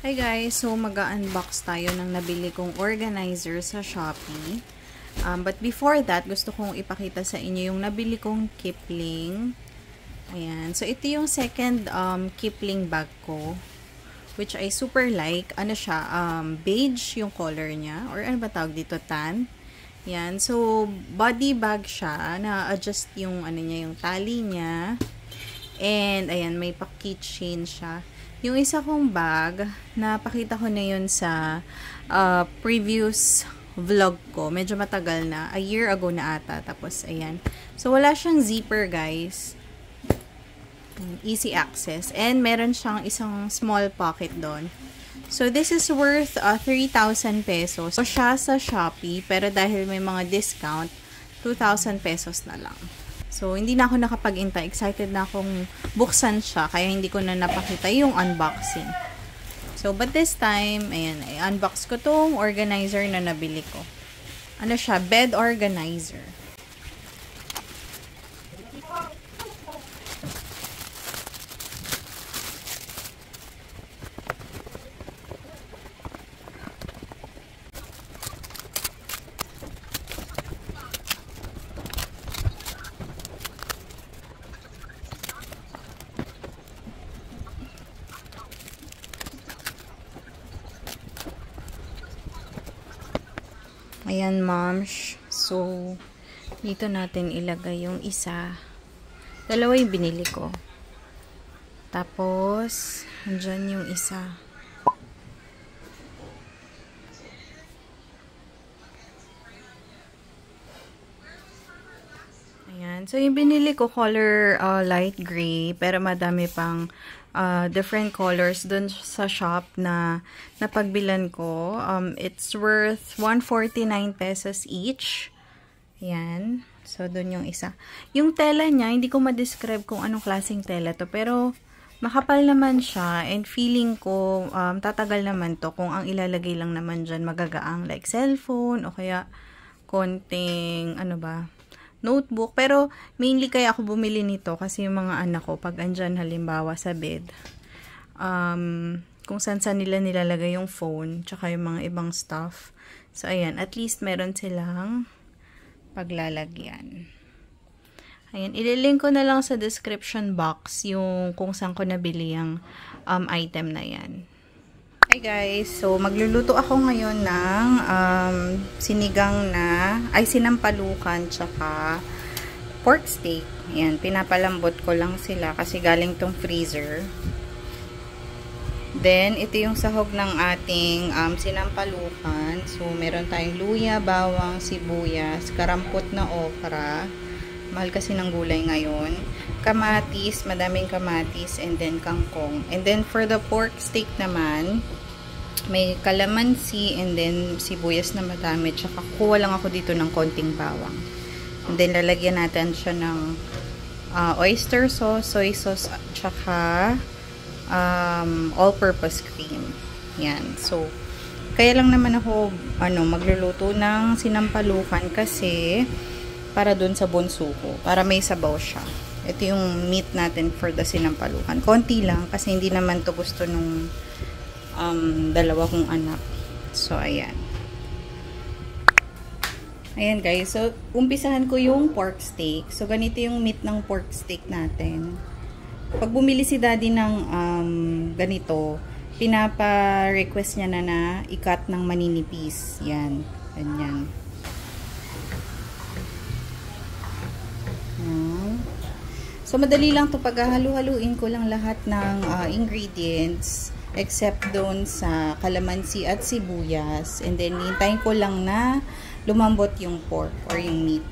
Hi guys, so mag-unbox tayo ng nabili kong organizer sa Shopee. But before that, gusto kong ipakita sa inyo yung nabili kong Kipling. Ayan, so ito yung second Kipling bag ko, which I super like. Ano siya, beige yung color niya, or ano ba tawag dito, tan. Ayan, so body bag siya, na-adjust yung ano niya, yung tali niya. And ayan, may pa-keychain siya. Yung isa kong bag, napakita ko na yun sa previous vlog ko. Medyo matagal na. A year ago na ata. Tapos, ayan. So, wala siyang zipper, guys. Easy access. And, meron siyang isang small pocket doon. So, this is worth 3,000 pesos. So, siya sa Shopee. Pero dahil may mga discount, 2,000 pesos na lang. So, hindi na ako nakapag-intay. Excited na akong buksan siya. Kaya hindi ko na napakita yung unboxing. So, but this time, ayan, i-unbox ko tong organizer na nabili ko. Ano siya? Bed organizer. Ayan, moms. So, dito natin ilagay yung isa. Dalawa yung binili ko. Tapos, andyan yung isa. Ayan. So, yung binili ko, color light gray. Pero madami pang different colors dun sa shop na napagbilan ko. It's worth 149 pesos each. Ayan. So, dun yung isa. Yung tela niya, hindi ko ma-describe kung anong klaseng tela to. Pero, makapal naman siya. And feeling ko, tatagal naman to. Kung ang ilalagay lang naman dyan, magagaang like cellphone o kaya konting, ano ba, notebook. Pero, mainly kaya ako bumili nito kasi yung mga anak ko, pag andyan halimbawa sa bed, kung saan nila nilalagay yung phone, tsaka yung mga ibang stuff. So, ayan, at least meron silang paglalagyan. Ayan, ililink ko na lang sa description box yung kung saan ko nabili yung item na yan. Hi guys, so magluluto ako ngayon ng sinampalukan tsaka pork steak. Ayan, pinapalambot ko lang sila kasi galing tong freezer. Then, ito yung sahog ng ating sinampalukan. So, meron tayong luya, bawang, sibuyas, karampot na okra. Mahal kasi ng gulay ngayon. Kamatis, madaming kamatis, and then kangkong. And then, for the pork steak naman, may kalamansi and then sibuyas na madami. Tsaka kuha lang ako dito ng konting bawang. And then lalagyan natin siya ng oyster sauce, soy sauce, tsaka all-purpose cream. Yan. So, kaya lang naman ako magluluto ng sinampalukan kasi para dun sa bunso ko. Para may sabaw siya. Ito yung meat natin for the sinampalukan. Konti lang kasi hindi naman to gusto nung dalawa kong anak. So, ayan. Ayan guys. So, umpisahan ko yung pork steak. So, ganito yung meat ng pork steak natin. Pag bumili si daddy ng ganito, pinapa-request niya na i-cut ng maninipis. Yan. Ganyan. So, madali lang to. Paghahalu-haluin ko lang lahat ng ingredients except doon sa kalamansi at sibuyas. And then, hintayin ko lang na lumambot yung pork or yung meat.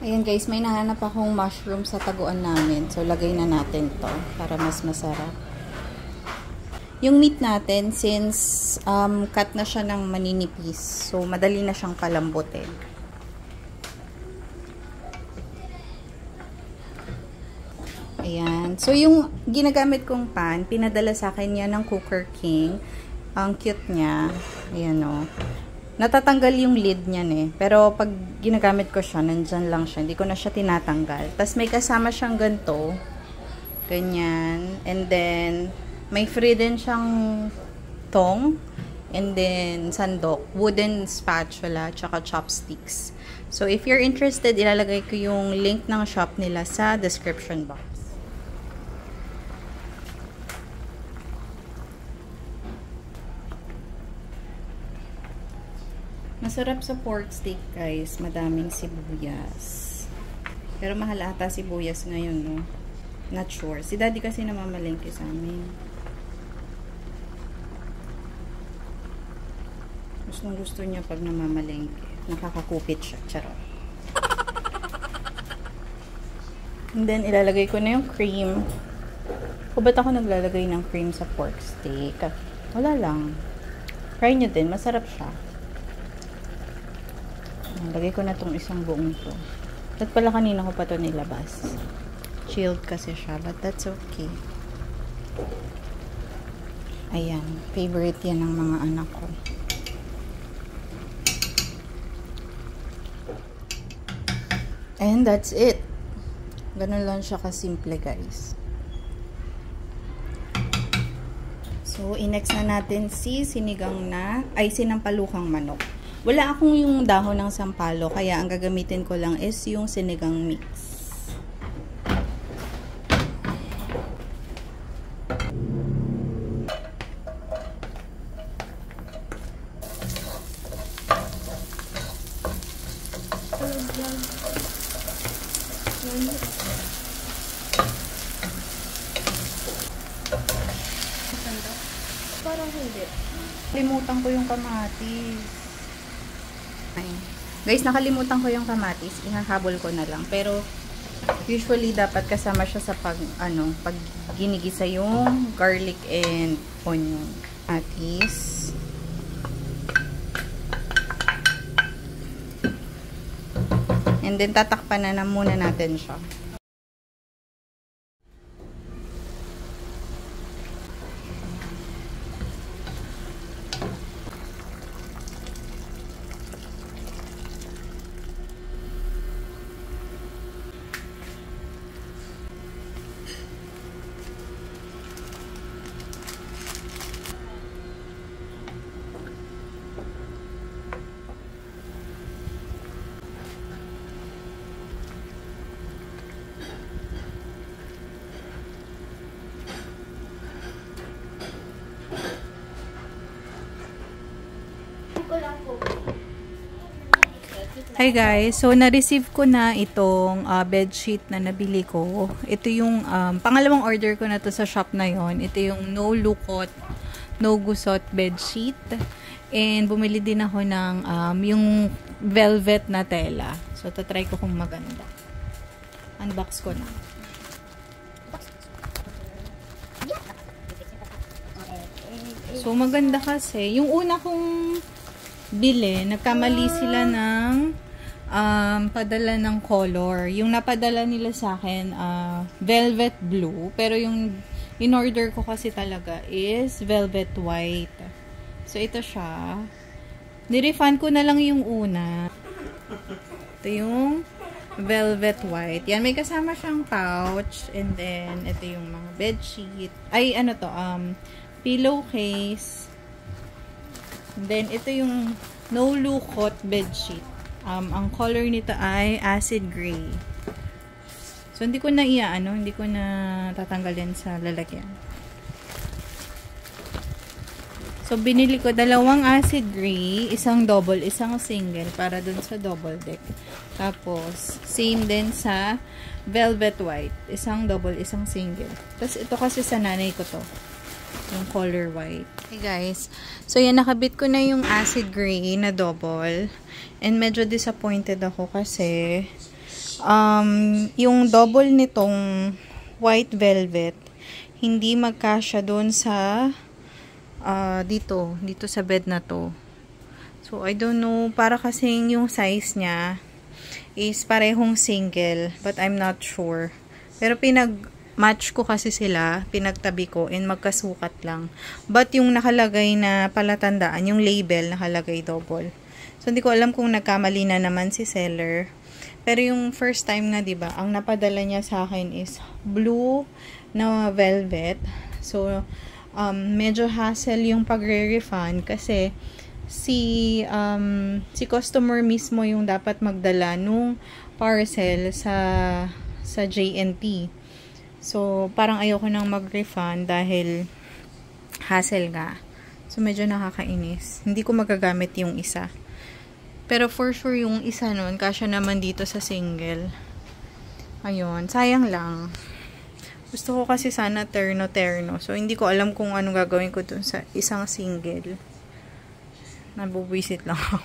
Ayan guys, may nahanap akong mushroom sa taguan namin. So, lagay na natin to para mas masarap. Yung meat natin, since cut na siya ng maninipis, so madali na siyang palambutin. Ayan. So, yung ginagamit kong pan, pinadala sa akin yan ng Cooker King. Ang cute niya. Ayan o. Natatanggal yung lid niyan eh. Pero, pag ginagamit ko siya, nandyan lang siya. Hindi ko na siya tinatanggal. Tapos, may kasama siyang ganito. Ganyan. And then, may free din siyang tong. And then, sandok. Wooden spatula. Tsaka chopsticks. So, if you're interested, ilalagay ko yung link ng shop nila sa description box. Masarap sa pork steak, guys. Madaming sibuyas. Pero mahal ata sibuyas ngayon, no? Not sure. Si daddy kasi namamalengke sa amin. Gusto niya pag namamalengke. Nakakakupit siya. Charot. And then, ilalagay ko na yung cream. O ba't ako naglalagay ng cream sa pork steak? Wala lang. Try nyo din. Masarap siya. Lagay ko na tong isang buong to. At pala kanina ko pa to nilabas. Chilled kasi siya. But that's okay. Ayan. Favorite yan ng mga anak ko. And that's it. Ganun lang siya kasimple, guys. So, i-next na natin si sinampalukang manok. Wala akong yung dahon ng sampalo, kaya ang gagamitin ko lang is yung sinigang mix. Parang hindi. Limutan ko yung kamatis. Ayun. Guys, nakalimutan ko yung kamatis. Ihahabol ko na lang. Pero, usually, dapat kasama siya sa pag ginigisa yung garlic and onion. Kamatis. And then, tatakpan na muna natin siya. Hi guys, so na-receive ko na itong bedsheet na nabili ko. Ito yung pangalawang order ko na to sa shop na yon. Ito yung no lukot, no gusot bedsheet. And bumili din ako ng yung velvet na tela. So tatry ko kung maganda. Unbox ko na. So maganda kasi. Yung una kong bili, nagkamali sila ng padala ng color. Yung napadala nila sa akin, velvet blue. Pero yung in-order ko kasi talaga is velvet white. So, ito siya. Nirefund ko na lang yung una. Ito yung velvet white. Yan, may kasama siyang pouch. And then, ito yung mga bedsheet. Ay, ano to? Pillowcase. And then, ito yung no lukot bedsheet. Ang color nito ay acid gray. So, hindi ko na hindi ko na tatanggalin sa lalagyan. So, binili ko dalawang acid gray, isang double, isang single, para dun sa double deck. Tapos, same din sa velvet white. Isang double, isang single. Tapos, ito kasi sa nanay ko to. Yung color white. Hey guys. So, yan, nakabit ko na yung acid gray na double. And medyo disappointed ako kasi yung double nitong white velvet, hindi magkasya doon sa dito sa bed na to. So, I don't know, para kasing yung size niya is parehong single, but I'm not sure. Pero pinag-match ko kasi sila, pinagtabi ko, and magkasukat lang. But yung nakalagay na palatandaan, yung label nakalagay double. So, hindi ko alam kung nagkamali na naman si seller. Pero yung first time nga, diba, ang napadala niya sa akin is blue na velvet. So, medyo hassle yung pagre-refund kasi si customer mismo yung dapat magdala nung parcel sa JNT. So, parang ayoko nang mag-refund dahil hassle nga. So, medyo nakakainis. Hindi ko magagamit yung isa. Pero for sure yung isa nun, kasya naman dito sa single. Ayun, sayang lang. Gusto ko kasi sana terno-terno. So, hindi ko alam kung anong gagawin ko dun sa isang single. Nabubwisit lang ako.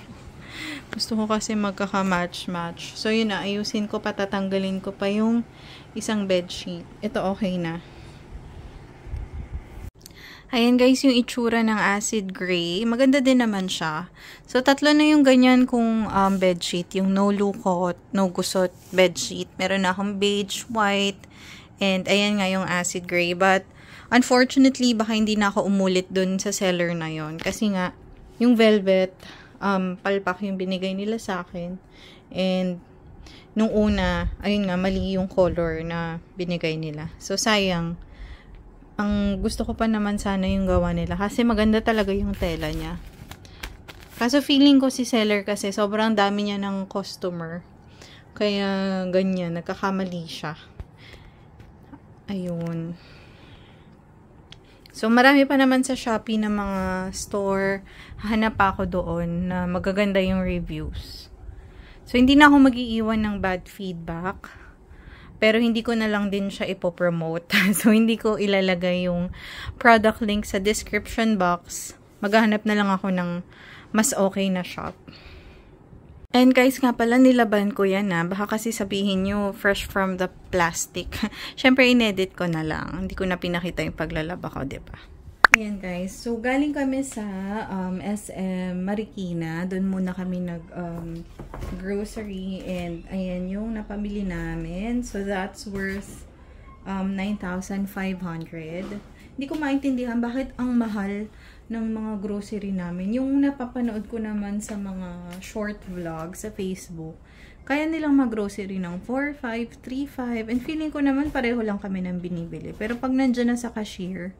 Gusto ko kasi magkaka-match-match. So, yun na. Ayusin ko, patatanggalin ko pa yung isang bedsheet. Ito okay na. Ayan guys, yung itsura ng acid gray. Maganda din naman siya. So, tatlo na yung ganyan kong bedsheet. Yung no lukot, no gusot bedsheet. Meron na akong beige, white, and ayan nga yung acid gray. But, unfortunately, baka hindi na ako umulit dun sa seller na yon. Kasi nga, yung velvet, palpak yung binigay nila sa akin. And, nung una, ayun nga, mali yung color na binigay nila. So, sayang. Ang gusto ko pa naman sana yung gawa nila. Kasi maganda talaga yung tela niya. Kaso feeling ko si seller kasi sobrang dami niya ng customer. Kaya ganyan, nagkakamali siya. Ayun. So, marami pa naman sa Shopee na mga store. Hahanap pa ako doon na magaganda yung reviews. So, hindi na ako mag-iiwan ng bad feedback. Pero, hindi ko na lang din siya ipopromote. So, hindi ko ilalagay yung product link sa description box. Maghahanap na lang ako ng mas okay na shop. And guys, nga pala, nilaban ko yan na. Baka kasi sabihin nyo, fresh from the plastic. Syempre, inedit ko na lang. Hindi ko na pinakita yung paglalaba ko, diba? Ayan guys. So, galing kami sa SM Marikina. Doon muna kami grocery. And, ayan yung napamili namin. So, that's worth 9,500. Hindi ko maintindihan bakit ang mahal ng mga grocery namin. Yung napapanood ko naman sa mga short vlog sa Facebook, kaya nilang mag-grocery ng 4,500, 3,500, and feeling ko naman pareho lang kami ng binibili. Pero pag nandyan na sa cashier,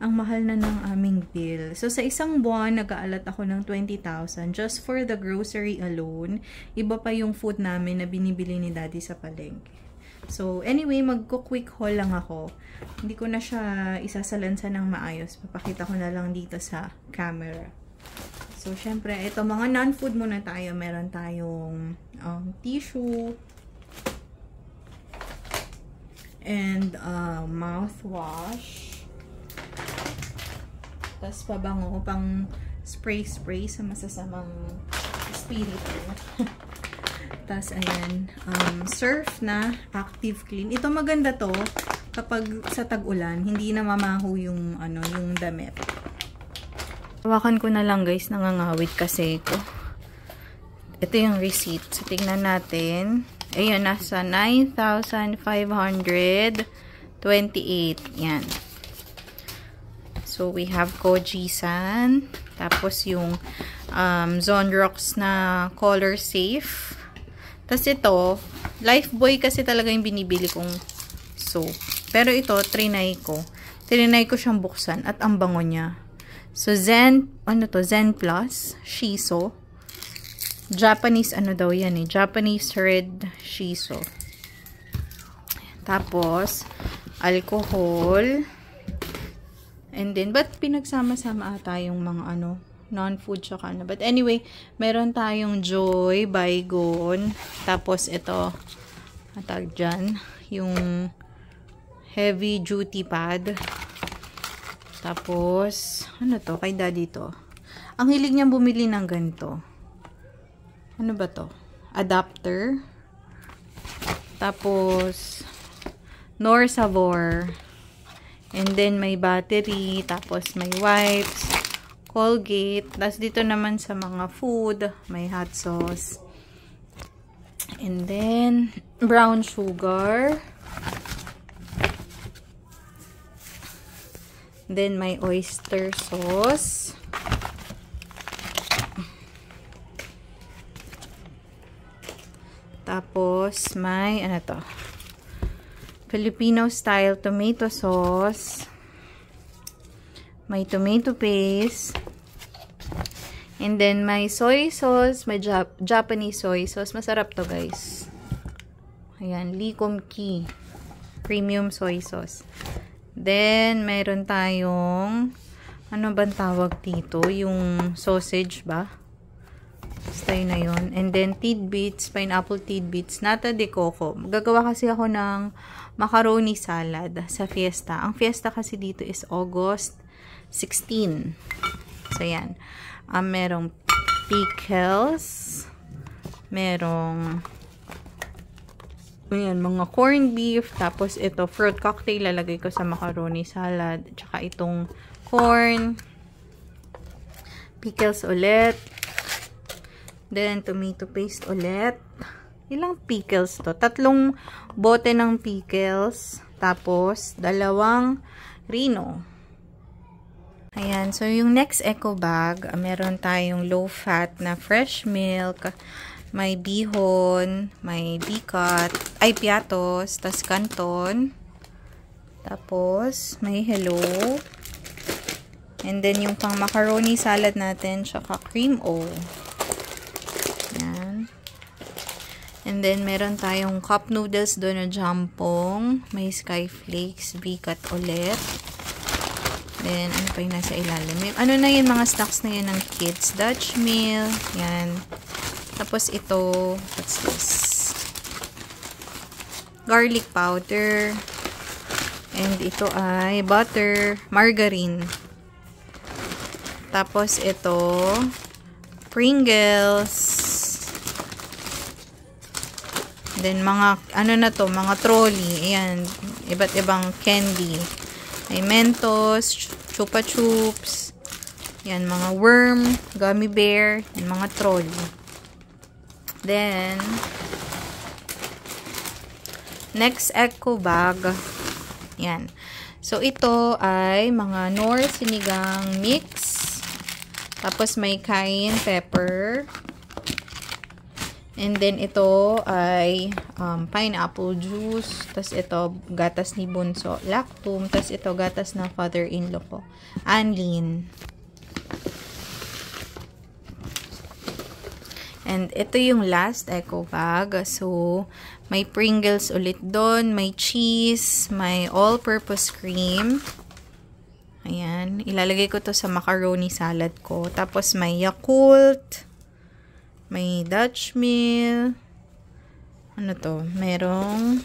ang mahal na ng aming bill. So, sa isang buwan, nag-aalat ako ng 20,000 just for the grocery alone. Iba pa yung food namin na binibili ni Daddy sa palengke. So, anyway, magko-quick haul lang ako. Hindi ko na siya isasalansan ng maayos. Papakita ko na lang dito sa camera. So, syempre, ito, mga non-food muna tayo. Meron tayong tissue and mouthwash. Tapos, pabango pang spray-spray sa masasamang espiritu. Tapos, ayan, surf na active clean. Ito maganda to kapag sa tag-ulan, hindi na mamaho yung, yung damit. Hawakan ko na lang guys, nangangawit kasi ko. Ito yung receipt. So, tignan natin. Ayan, nasa 9,528. Yan. So, we have Koji-san. Tapos, yung Zonrox na color safe. Tapos ito, Lifebuoy kasi talaga yung binibili kong soap. Pero ito, trinay ko. Trinay ko siyang buksan at ang bango niya. So, Zen Plus, Shiso. Japanese, daw yan eh. Japanese Red Shiso. Tapos, alcohol. And then, ba't pinagsama-sama ata yung mga non-food tsaka But anyway, meron tayong Joy, Baygon. Tapos ito, matag dyan, yung heavy duty pad. Tapos, to? Kay Daddy to. Ang hilig niyang bumili ng ganito. Ano ba to? Adapter. Tapos, Nor Savor. And then, may battery. Tapos, may wipes. Colgate. Tapos, dito naman sa mga food, may hot sauce. And then, brown sugar. Then, may oyster sauce. Tapos, may, ano to? Filipino style tomato sauce. May tomato paste. And then, may soy sauce. May Japanese soy sauce. Masarap to, guys. Ayan, Lee Kum Kee. Premium soy sauce. Then, meron tayong, ano bang tawag dito? Yung sausage ba? Basta yun na yun. And then, tidbits, pineapple tidbits, nata de coco. Gagawa kasi ako ng macaroni salad sa fiesta. Ang fiesta kasi dito is August 16. So, yan. Merong pickles. Merong, ayan, mga corned beef. Tapos, ito, fruit cocktail, lalagay ko sa macaroni salad. Tsaka itong corn. Pickles ulit. Then, tomato paste ulit. Ilang pickles to? 3 bote ng pickles. Tapos, 2 Rino. Ayan. So, yung next eco bag, meron tayong low-fat na fresh milk. May bihon. May bikat. Ay, piatos. Tas canton. Tapos, may hello. And then, yung pang macaroni salad natin, tsaka cream o. And then, meron tayong cup noodles doon na jampong. May skyflakes, bikat ulit. Then, ano pa yung nasa ilalim? Ano na yun, mga stocks na yun ng kids. Dutch meal. Yan. Tapos ito, what's this? Garlic powder. And ito ay butter, margarine. Tapos ito, Pringles. Then, mga, ano na to, mga trolley. Ayan, iba't ibang candy. May Mentos, Chupa Chups. Ayan, mga worm, gummy bear, and mga trolley. Then, next eco bag. Ayan. So, ito ay mga Knorr sinigang mix. Tapos, may cayenne pepper. And then, ito ay pineapple juice. Tapos, ito, gatas ni Bunso. Lactum. Tapos, ito, gatas na father-in-law ko. Anlin. And, ito yung last eco bag. So, may Pringles ulit doon. May cheese. May all-purpose cream. Ayan. Ilalagay ko to sa macaroni salad ko. Tapos, may Yakult. May Dutch meal. Ano to? Merong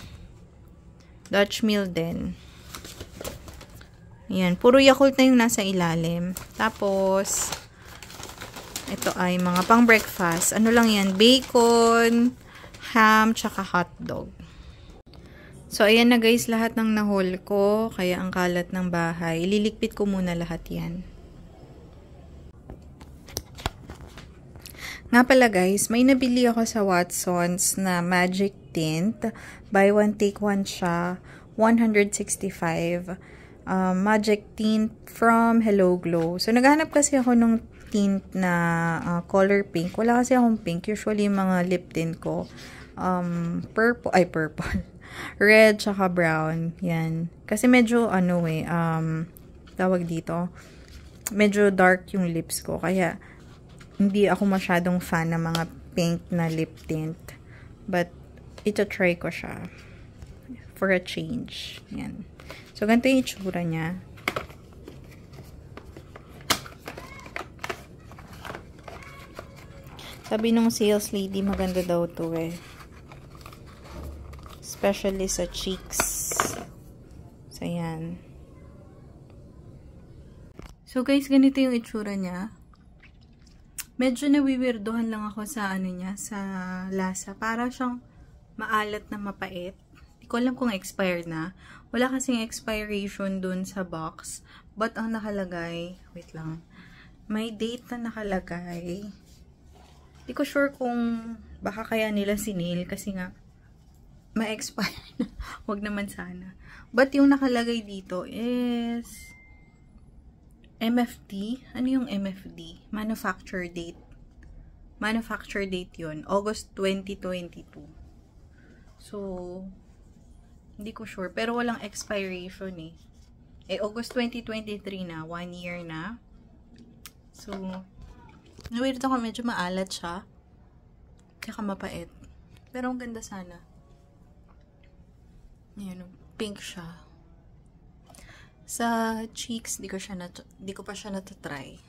Dutch meal din. Ayan. Puro Yakult na yung nasa ilalim. Tapos, ito ay mga pang breakfast. Ano lang yan? Bacon, ham, tsaka hotdog. So, ayan na guys. Lahat ng nahol ko. Kaya ang kalat ng bahay. Ililigpit ko muna lahat yan. Nga pala guys, may nabili ako sa Watsons na magic tint. Buy one, take one siya. 165. Magic tint from Hello Glow. So, naghahanap kasi ako nung tint na color pink. Wala kasi akong pink. Usually, yung mga lip tint ko, purple. Red, tsaka brown. Yan. Kasi medyo, tawag dito, medyo dark yung lips ko. Kaya, hindi ako masyadong fan ng mga pink na lip tint. But, ito try ko siya. For a change. Yan. So, ganito yung itsura niya. Sabi nung sales lady, maganda daw to eh. Especially sa cheeks. So, yan. So, guys, ganito yung itsura niya. Medyo nawiwirdohan lang ako sa ano niya, sa lasa. Para siyang maalat na mapait. Hindi Hindi ko alam kung expired na. Wala kasing expiration dun sa box. But ang nakalagay, wait lang, may date na nakalagay. Hindi ko sure kung baka kaya nila sinale kasi nga ma-expire na. Wag naman sana. But yung nakalagay dito is MFD. Ano yung MFD? Manufacture date. Manufacture date yun. August 2022. So, hindi ko sure. Pero walang expiration eh. August 2023 na. 1 year na. So, nawird ako, medyo maalat siya. Tsaka mapait. Pero ang ganda sana. Ayan, pink siya. Sa cheeks, di ko pa siya natatry.